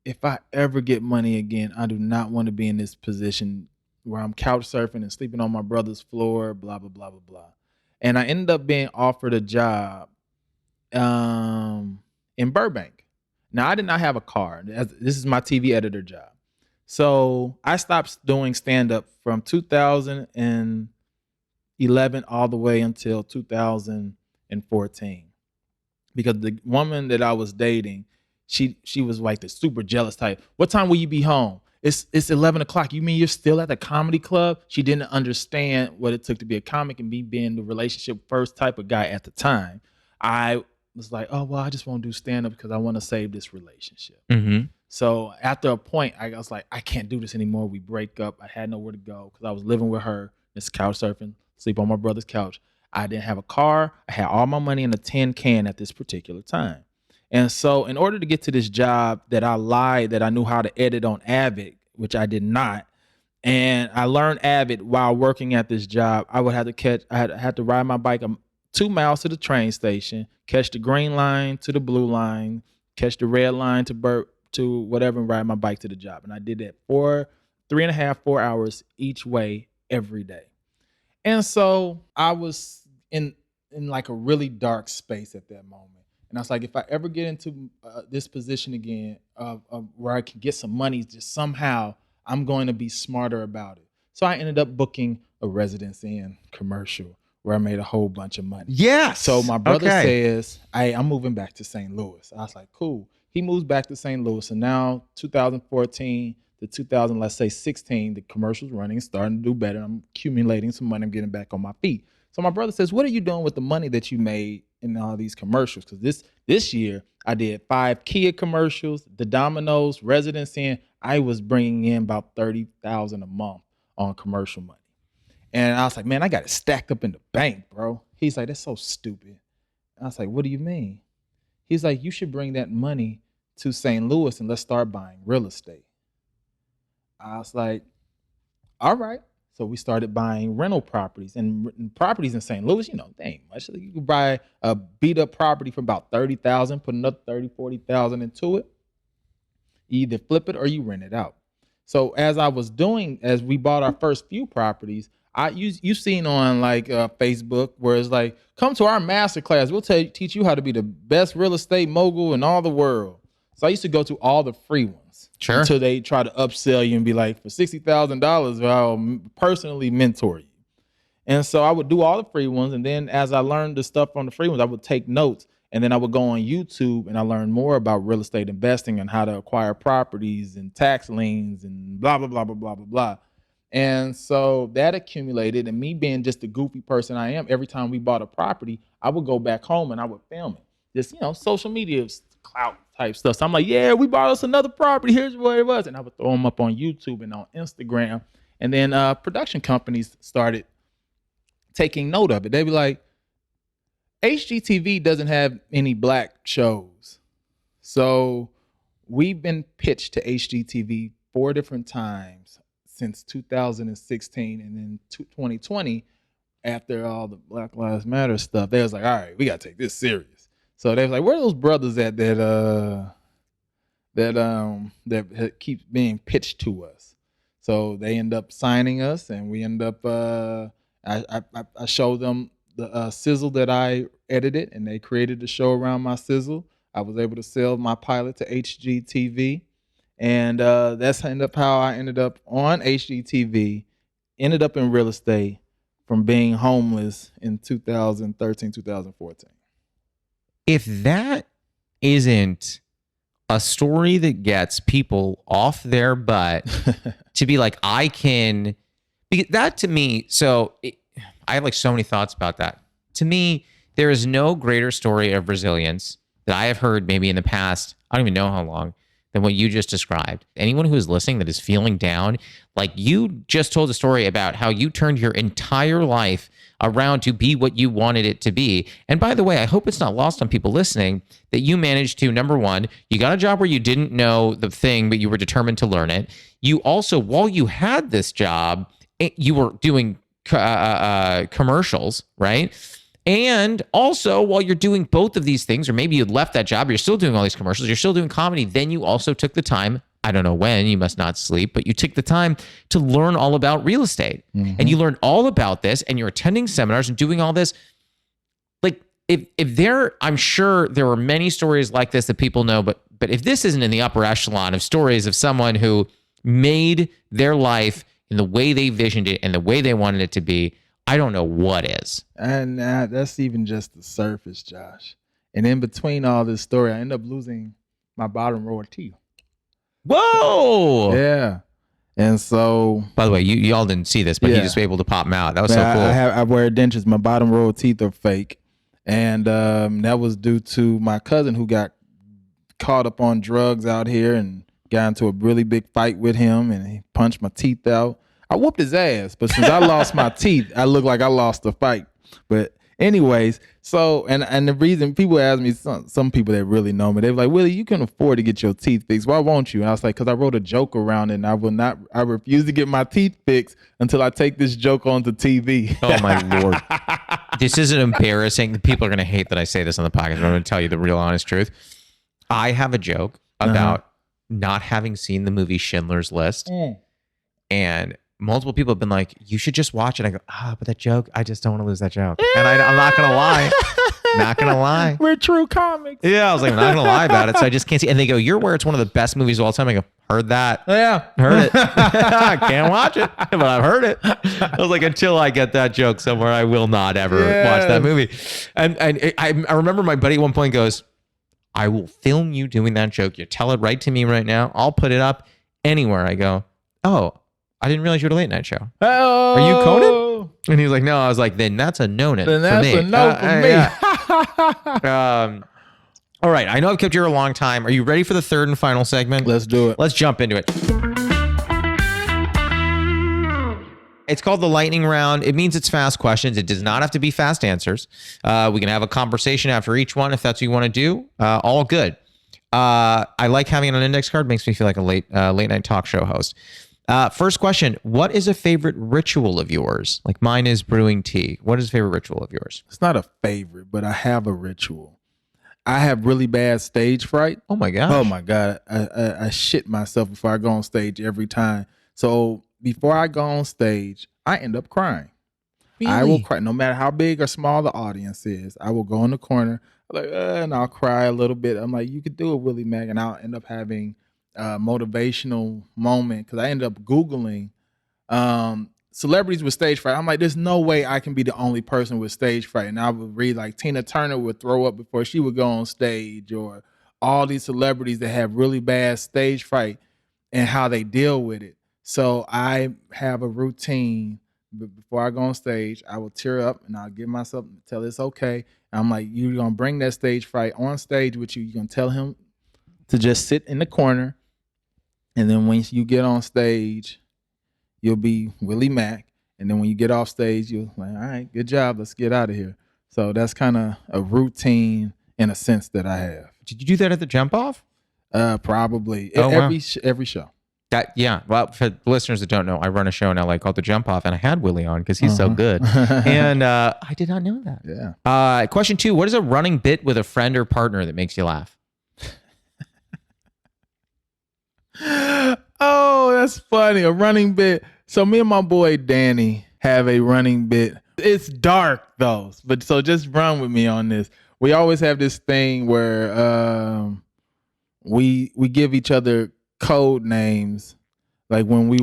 if I ever get money again, I do not want to be in this position where I'm couch surfing and sleeping on my brother's floor, blah, blah, blah, blah, blah. And I ended up being offered a job in Burbank. Now, I did not have a car. This is my TV editor job. So I stopped doing stand-up from 2011 all the way until 2014. Because the woman that I was dating, she was like the super jealous type. What time will you be home? It's 11 o'clock. You mean you're still at the comedy club? She didn't understand what it took to be a comic and me being the relationship first type of guy at the time. I was like, oh, well, I just won't do stand-up because I want to save this relationship. Mm-hmm. So after a point, I was like, I can't do this anymore. We break up. I had nowhere to go because I was living with her, just couch surfing, sleep on my brother's couch. I didn't have a car. I had all my money in a tin can at this particular time. And so in order to get to this job that I lied that I knew how to edit on Avid, which I did not, and I learned Avid while working at this job, I would have to I had to ride my bike 2 miles to the train station, catch the green line to the blue line, catch the red line to whatever, and ride my bike to the job. And I did that for 3.5, 4 hours each way every day. And so I was in like a really dark space at that moment. And I was like, if I ever get into this position again of where I can get some money, just somehow I'm going to be smarter about it. So I ended up booking a Residence Inn commercial where I made a whole bunch of money. Yes. So my brother says, I'm moving back to St. Louis. I was like, cool. He moves back to St. Louis. And now 2014 to 2016, the commercial's running, starting to do better. I'm accumulating some money. I'm getting back on my feet. So my brother says, what are you doing with the money that you made in all these commercials? Because this year I did 5 Kia commercials, the Domino's, Residence Inn. I was bringing in about $30,000 a month on commercial money. And I was like, man, I got it stacked up in the bank, bro. He's like, that's so stupid. I was like, what do you mean? He's like, you should bring that money to St. Louis and let's start buying real estate. I was like, all right. So we started buying rental properties, and properties in St. Louis, they ain't much. You could buy a beat up property for about $30,000, put another $30,000, $40,000 into it. You either flip it or you rent it out. So as we bought our first few properties, you've seen on like Facebook where it's like, come to our master class. We'll teach you how to be the best real estate mogul in all the world. So I used to go to all the free ones. Sure. Until they try to upsell you and be like, for $60,000, I'll personally mentor you. And so I would do all the free ones. And then as I learned the stuff on the free ones, I would take notes. And then I would go on YouTube and I learned more about real estate investing and how to acquire properties and tax liens and blah, blah, blah, blah, blah, blah, blah. And so that accumulated, and me being just the goofy person I am, every time we bought a property, I would go back home and I would film it. Just, social media clout type stuff. So I'm like, yeah, we bought us another property. Here's what it was. And I would throw them up on YouTube and on Instagram. And then production companies started taking note of it. They'd be like, HGTV doesn't have any black shows. So we've been pitched to HGTV 4 different times since 2016, and then 2020, after all the Black Lives Matter stuff, they was like, all right, we gotta take this serious. So they was like, where are those brothers at that keeps being pitched to us? So they end up signing us, and we end up I showed them the sizzle that I edited, and they created the show around my sizzle. I was able to sell my pilot to HGTV, and that's how I ended up on HGTV, ended up in real estate from being homeless in 2013, 2014. If that isn't a story that gets people off their butt to be like, because that to me, I have like so many thoughts about that. To me, there is no greater story of resilience that I have heard maybe in the past, I don't even know how long, than what you just described. Anyone who is listening that is feeling down, like you just told a story about how you turned your entire life around to be what you wanted it to be. And by the way, I hope it's not lost on people listening that you managed to, number one, you got a job where you didn't know the thing, but you were determined to learn it. You also, while you had this job, you were doing commercials, right? And also, while you're doing both of these things, or maybe you left that job, you're still doing all these commercials, you're still doing comedy, then you also took the time, I don't know when, you must not sleep, but you took the time to learn all about real estate. Mm-hmm. And you learned all about this, and you're attending seminars and doing all this. Like, I'm sure there are many stories like this that people know, but if this isn't in the upper echelon of stories of someone who made their life in the way they visioned it and the way they wanted it to be, I don't know what is. And that's even just the surface, Josh. And in between all this story, I end up losing my bottom row of teeth. Whoa! Yeah. And so, by the way, you all didn't see this, but he just was able to pop them out. That was so cool. I wear dentures. My bottom row of teeth are fake, and that was due to my cousin who got caught up on drugs out here and got into a really big fight with him, and he punched my teeth out. I whooped his ass, but since I lost my teeth, I look like I lost the fight. But anyways, so and the reason people ask me, some people that really know me, they're like, Willie, you can afford to get your teeth fixed. Why won't you? And I was like, because I wrote a joke around it, and I refuse to get my teeth fixed until I take this joke onto TV. Oh my Lord. This is an embarrassing. People are going to hate that I say this on the podcast, but I'm going to tell you the real honest truth. I have a joke about not having seen the movie Schindler's List. And multiple people have been like, you should just watch it. I go, but that joke, I just don't want to lose that joke. And I'm not going to lie. Not going to lie. We're true comics. Yeah, I was like, I'm not going to lie about it. So I just can't see. And they go, you're where it's one of the best movies of all time. I go, heard that. Yeah. Heard it. I can't watch it, but I've heard it. I was like, until I get that joke somewhere, I will not ever watch that movie. And I remember my buddy at one point goes, I will film you doing that joke. You tell it right to me right now. I'll put it up anywhere. I go, I didn't realize you were a late night show. Oh. Are you Conan? And he was like, no. I was like, then that's a no-no for me. Then that's a no for me. All right. I know I've kept you here a long time. Are you ready for the third and final segment? Let's do it. Let's jump into it. It's called the lightning round. It means it's fast questions. It does not have to be fast answers. We can have a conversation after each one if that's what you want to do. All good. I like having it on an index card. Makes me feel like a late night talk show host. First question, what is a favorite ritual of yours? Like mine is brewing tea. What is a favorite ritual of yours? It's not a favorite, but I have a ritual. I have really bad stage fright. Oh my gosh. Oh my God. I shit myself before I go on stage every time. So before I go on stage, I end up crying. Really? I will cry no matter how big or small the audience is. I will go in the corner, and I'll cry a little bit. I'm like, you could do it, Willie Macc. And I'll end up having motivational moment because I ended up Googling celebrities with stage fright. I'm like, there's no way I can be the only person with stage fright. And I would read like Tina Turner would throw up before she would go on stage, or all these celebrities that have really bad stage fright and how they deal with it. So I have a routine. Before I go on stage, I will tear up and I'll give myself tell it's okay. And I'm like, you're gonna bring that stage fright on stage with you. You're gonna tell him to just sit in the corner. And then when you get on stage, you'll be Willie Macc. And then when you get off stage, you're like, all right, good job. Let's get out of here. So that's kind of a routine in a sense that I have. Did you do that at the jump off? Probably. Oh, wow. Every show. Well, for the listeners that don't know, I run a show in LA called The Jump Off, and I had Willie on because he's so good. And I did not know that. Yeah. Question 2, what is a running bit with a friend or partner that makes you laugh? Oh, that's funny. A running bit. So me and my boy Danny have a running bit. It's dark though, but so just run with me on this. We always have this thing where we give each other code names, like when we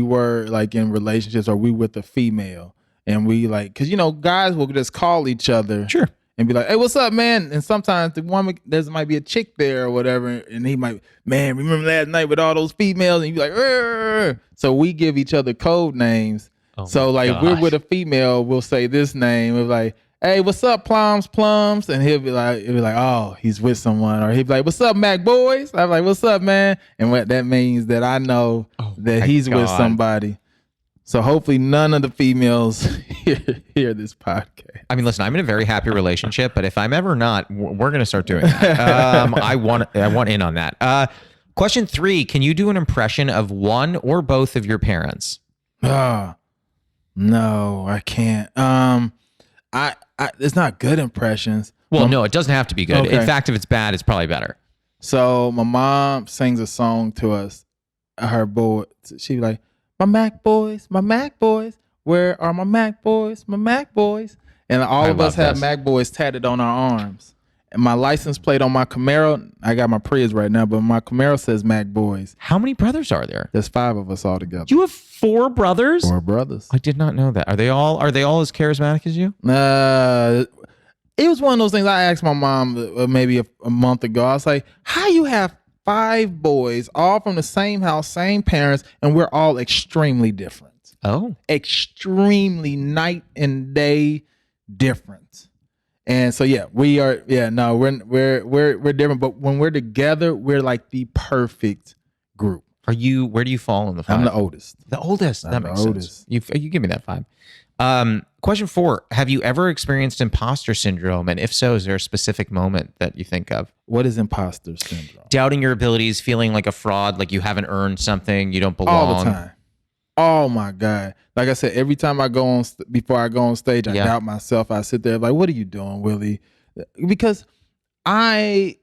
were like in relationships or we with a female, and we like, because guys will just call each other. Sure. And be like, hey, what's up, man? And sometimes the woman, there might be a chick there or whatever, and he might, man, remember last night with all those females? And you be like, "Rrr." So we give each other code names. Oh so like, if we're with a female, we'll say this name. We're like, hey, what's up, Plums? And he'll be like, oh, he's with someone. Or he'll be like, what's up, Mac boys? I'm like, what's up, man? And what that means that I know that he's with somebody. So hopefully none of the females hear this podcast. I mean, listen, I'm in a very happy relationship, but if I'm ever not, we're going to start doing that. I want in on that. Question 3, can you do an impression of one or both of your parents? No, I can't. It's not good impressions. Well, no, it doesn't have to be good. Okay. In fact, if it's bad, it's probably better. So my mom sings a song to us. Her boy, she be like, my Mac boys, where are my Mac boys, my Mac boys? And all of us have Mac boys tatted on our arms. And my license plate on my Camaro, I got my Prius right now, but my Camaro says Mac boys. How many brothers are there? There's 5 of us all together. You have 4 brothers? 4 brothers. I did not know that. Are they all as charismatic as you? It was one of those things I asked my mom maybe a month ago. I was like, how you have 5 boys, all from the same house, same parents, and we're all extremely different. Oh. Extremely night and day different. And so we are we're different, but when we're together, we're like the perfect group. Where do you fall in the 5? I'm the oldest. The oldest. That makes sense. You give me that 5. Question 4, have you ever experienced imposter syndrome? And if so, is there a specific moment that you think of? What is imposter syndrome? Doubting your abilities, feeling like a fraud, like you haven't earned something, you don't belong. All the time. Oh my God. Like I said, every time I go on, before I go on stage, I doubt myself. I sit there like, what are you doing, Willie? Because it's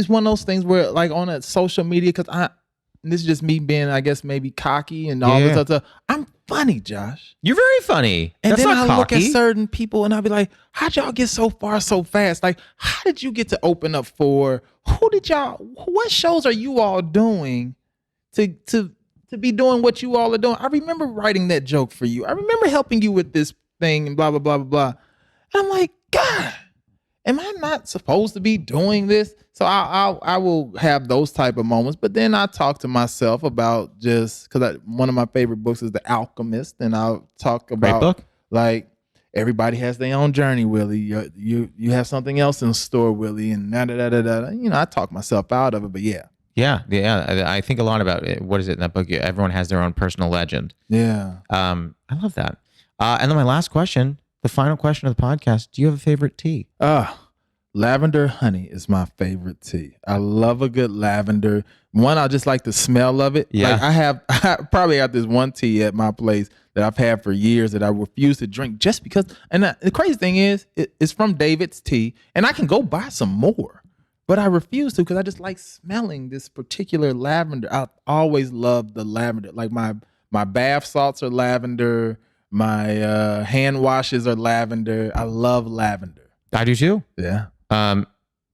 one of those things where like on a social media, because this is just me being, I guess, maybe cocky and all this other stuff. I'm funny, Josh. You're very funny. And That's then not I cocky. look at certain people and I'll be like, how'd y'all get so far so fast? Like, how did you get to open up for? What shows are you all doing to be doing what you all are doing? I remember writing that joke for you. I remember helping you with this thing and blah, blah, blah, blah, blah. And I'm like, God, am I not supposed to be doing this? So I will have those type of moments, but then I talk to myself about just because one of my favorite books is The Alchemist, and I'll talk about Great book. Like everybody has their own journey, Willie. You have something else in store, Willie, and da da da da da. I talk myself out of it, but yeah. I think a lot about it. What is it in that book? Everyone has their own personal legend. Yeah. I love that. And then my last question, the final question of the podcast: do you have a favorite tea? Lavender Honey is my favorite tea. I love a good lavender. One, I just like the smell of it. Yeah. Like I probably got this one tea at my place that I've had for years that I refuse to drink just because. And the crazy thing is, it's from David's Tea, and I can go buy some more, but I refuse to because I just like smelling this particular lavender. I always loved the lavender. Like my bath salts are lavender. My hand washes are lavender. I love lavender. I do too. Yeah.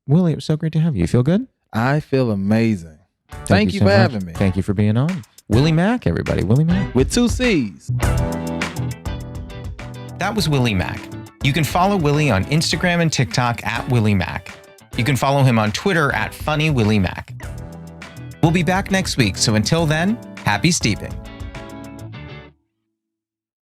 Willie, it was so great to have you. You feel good? I feel amazing. Thank you so for much. having me. Thank you for being on. Willie Macc, everybody. Willie Macc. With 2 C's. That was Willie Macc. You can follow Willie on Instagram and TikTok at Willie Macc. You can follow him on Twitter at Funny Willie Macc. We'll be back next week, so until then, happy steeping.